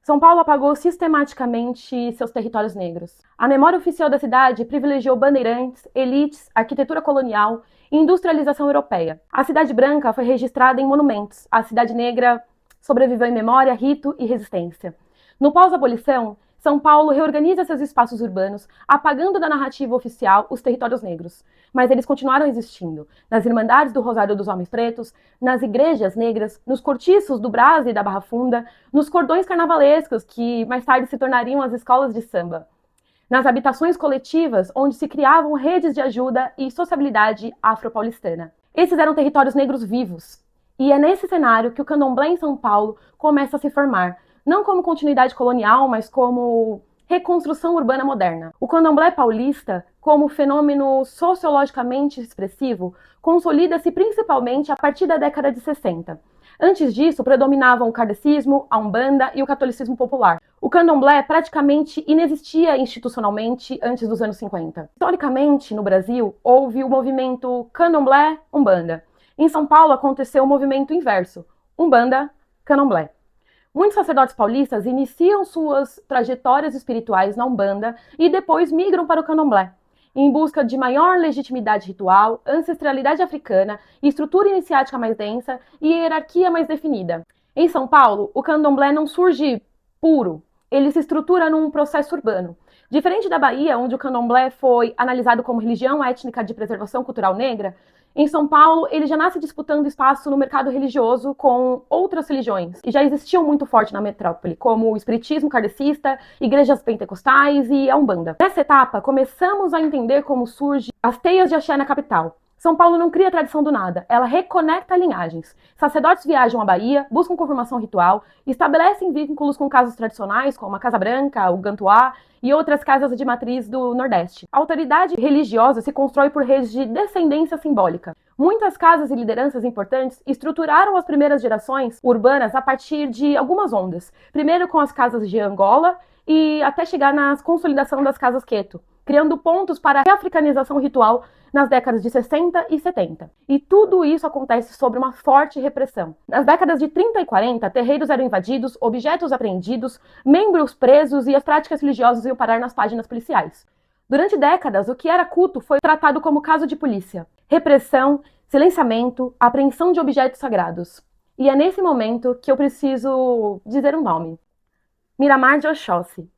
São Paulo apagou sistematicamente seus territórios negros. A memória oficial da cidade privilegiou bandeirantes, elites, arquitetura colonial e industrialização europeia. A Cidade Branca foi registrada em monumentos. A Cidade Negra sobreviveu em memória, rito e resistência. No pós-abolição, São Paulo reorganiza seus espaços urbanos, apagando da narrativa oficial os territórios negros. Mas eles continuaram existindo, nas Irmandades do Rosário dos Homens Pretos, nas igrejas negras, nos cortiços do Brás e da Barra Funda, nos cordões carnavalescos que mais tarde se tornariam as escolas de samba, nas habitações coletivas onde se criavam redes de ajuda e sociabilidade afro-paulistana. Esses eram territórios negros vivos. E é nesse cenário que o candomblé em São Paulo começa a se formar, não como continuidade colonial, mas como reconstrução urbana moderna. O candomblé paulista, como fenômeno sociologicamente expressivo, consolida-se principalmente a partir da década de 60. Antes disso, predominavam o kardecismo, a umbanda e o catolicismo popular. O candomblé praticamente inexistia institucionalmente antes dos anos 50. Historicamente, no Brasil, houve o movimento candomblé-umbanda. Em São Paulo aconteceu o movimento inverso, umbanda-candomblé. Muitos sacerdotes paulistas iniciam suas trajetórias espirituais na Umbanda e depois migram para o Candomblé, em busca de maior legitimidade ritual, ancestralidade africana, estrutura iniciática mais densa e hierarquia mais definida. Em São Paulo, o Candomblé não surge puro, ele se estrutura num processo urbano. Diferente da Bahia, onde o Candomblé foi analisado como religião étnica de preservação cultural negra, em São Paulo, ele já nasce disputando espaço no mercado religioso com outras religiões, que já existiam muito forte na metrópole, como o espiritismo kardecista, igrejas pentecostais e a Umbanda. Nessa etapa, começamos a entender como surgem as teias de axé na capital. São Paulo não cria tradição do nada, ela reconecta linhagens. Sacerdotes viajam à Bahia, buscam confirmação ritual, estabelecem vínculos com casas tradicionais, como a Casa Branca, o Gantuá e outras casas de matriz do Nordeste. A autoridade religiosa se constrói por redes de descendência simbólica. Muitas casas e lideranças importantes estruturaram as primeiras gerações urbanas a partir de algumas ondas. Primeiro com as casas de Angola e até chegar na consolidação das casas Queto, criando pontos para a reafricanização ritual nas décadas de 60 e 70. E tudo isso acontece sob uma forte repressão. Nas décadas de 30 e 40, terreiros eram invadidos, objetos apreendidos, membros presos e as práticas religiosas iam parar nas páginas policiais. Durante décadas, o que era culto foi tratado como caso de polícia. Repressão, silenciamento, apreensão de objetos sagrados. E é nesse momento que eu preciso dizer um nome. Miramar de Oxóssi.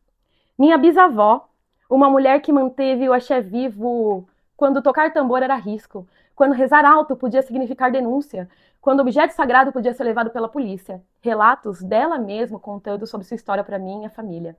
Minha bisavó, uma mulher que manteve o axé vivo quando tocar tambor era risco, quando rezar alto podia significar denúncia, quando objeto sagrado podia ser levado pela polícia. Relatos dela mesma contando sobre sua história para mim e minha família.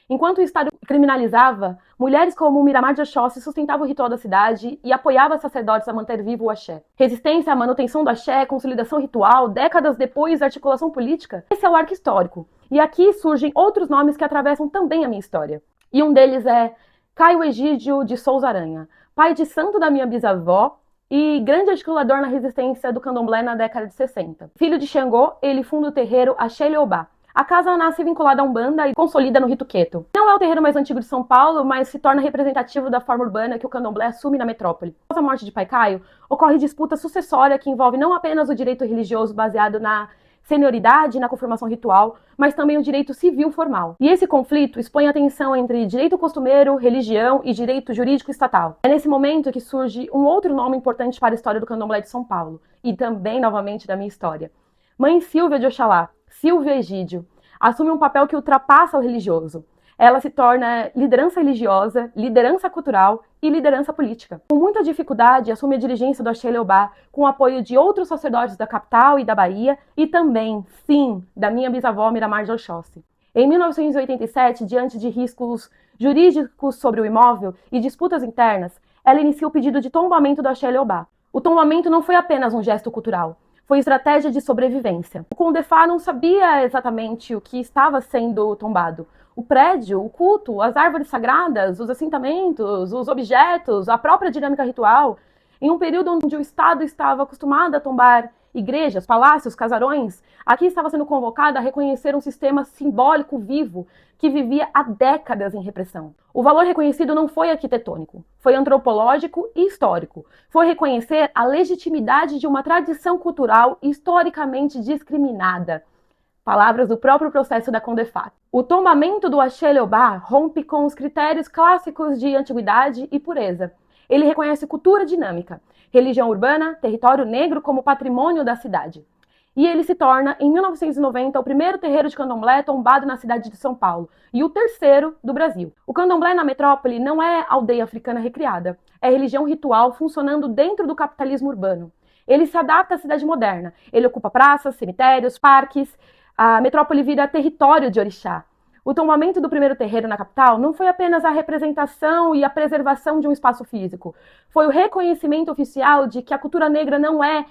Enquanto o Estado criminalizava, mulheres como Miramar de Oxóssi sustentavam o ritual da cidade e apoiavam sacerdotes a manter vivo o axé. Resistência à manutenção do axé, consolidação ritual, décadas depois, articulação política. Esse é o arco histórico. E aqui surgem outros nomes que atravessam também a minha história. E um deles é Caio Egídio de Souza Aranha, pai de santo da minha bisavó e grande articulador na resistência do candomblé na década de 60. Filho de Xangô, ele funda o terreiro Axé Leobá. A casa nasce vinculada a Umbanda e consolida no rito Queto. Não é o terreiro mais antigo de São Paulo, mas se torna representativo da forma urbana que o candomblé assume na metrópole. Após a morte de Pai Caio, ocorre disputa sucessória que envolve não apenas o direito religioso baseado na senioridade e na confirmação ritual, mas também o direito civil formal. E esse conflito expõe a tensão entre direito costumeiro, religião e direito jurídico estatal. É nesse momento que surge um outro nome importante para a história do candomblé de São Paulo, e também, novamente, da minha história. Mãe Silvia de Oxalá, Silvia Egídio, assume um papel que ultrapassa o religioso. Ela se torna liderança religiosa, liderança cultural e liderança política. Com muita dificuldade, assume a dirigência do Axé Leobá, com o apoio de outros sacerdotes da capital e da Bahia, e também, sim, da minha bisavó Miramar de Oxóssi. Em 1987, diante de riscos jurídicos sobre o imóvel e disputas internas, ela inicia o pedido de tombamento do Axé Leobá. O tombamento não foi apenas um gesto cultural, foi estratégia de sobrevivência. O Condefá não sabia exatamente o que estava sendo tombado. O prédio, o culto, as árvores sagradas, os assentamentos, os objetos, a própria dinâmica ritual. Em um período onde o Estado estava acostumado a tombar igrejas, palácios, casarões, aqui estava sendo convocado a reconhecer um sistema simbólico vivo que vivia há décadas em repressão. O valor reconhecido não foi arquitetônico, foi antropológico e histórico. Foi reconhecer a legitimidade de uma tradição cultural historicamente discriminada. palavras do próprio processo da Condefat. O tombamento do Axé Leobá rompe com os critérios clássicos de antiguidade e pureza. Ele reconhece cultura dinâmica, religião urbana, território negro como patrimônio da cidade. E ele se torna, em 1990, o primeiro terreiro de candomblé tombado na cidade de São Paulo e o terceiro do Brasil. O candomblé na metrópole não é aldeia africana recriada, é religião ritual funcionando dentro do capitalismo urbano. Ele se adapta à cidade moderna, ele ocupa praças, cemitérios, parques, a metrópole vira território de orixá. O tombamento do primeiro terreiro na capital não foi apenas a representação e a preservação de um espaço físico, foi o reconhecimento oficial de que a cultura negra não é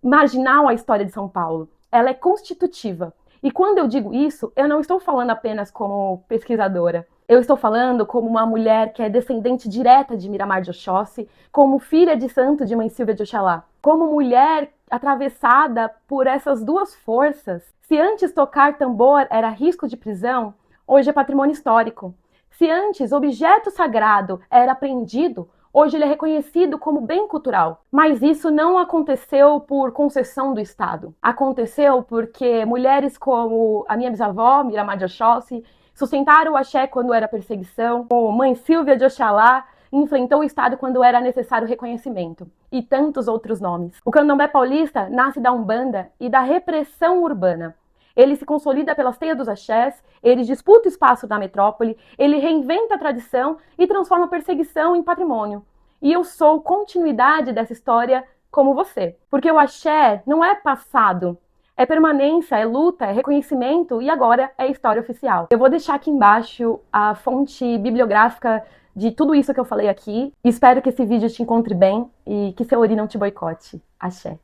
marginal à história de São Paulo, ela é constitutiva. E quando eu digo isso, eu não estou falando apenas como pesquisadora, eu estou falando como uma mulher que é descendente direta de Miramar de Oxóssi, como filha de santo de Mãe Silvia de Oxalá, como mulher atravessada por essas duas forças. Se antes tocar tambor era risco de prisão, hoje é patrimônio histórico. Se antes objeto sagrado era apreendido, hoje ele é reconhecido como bem cultural. Mas isso não aconteceu por concessão do Estado. Aconteceu porque mulheres como a minha bisavó, Miramar de Oxóssi, sustentaram o axé quando era perseguição, como Mãe Silvia de Oxalá enfrentou o Estado quando era necessário reconhecimento, e tantos outros nomes. O candomblé paulista nasce da Umbanda e da repressão urbana. Ele se consolida pelas teias dos axés, ele disputa o espaço da metrópole, ele reinventa a tradição e transforma a perseguição em patrimônio. E eu sou continuidade dessa história como você. Porque o axé não é passado, é permanência, é luta, é reconhecimento e agora é história oficial. Eu vou deixar aqui embaixo a fonte bibliográfica de tudo isso que eu falei aqui. Espero que esse vídeo te encontre bem e que seu ori não te boicote. Axé.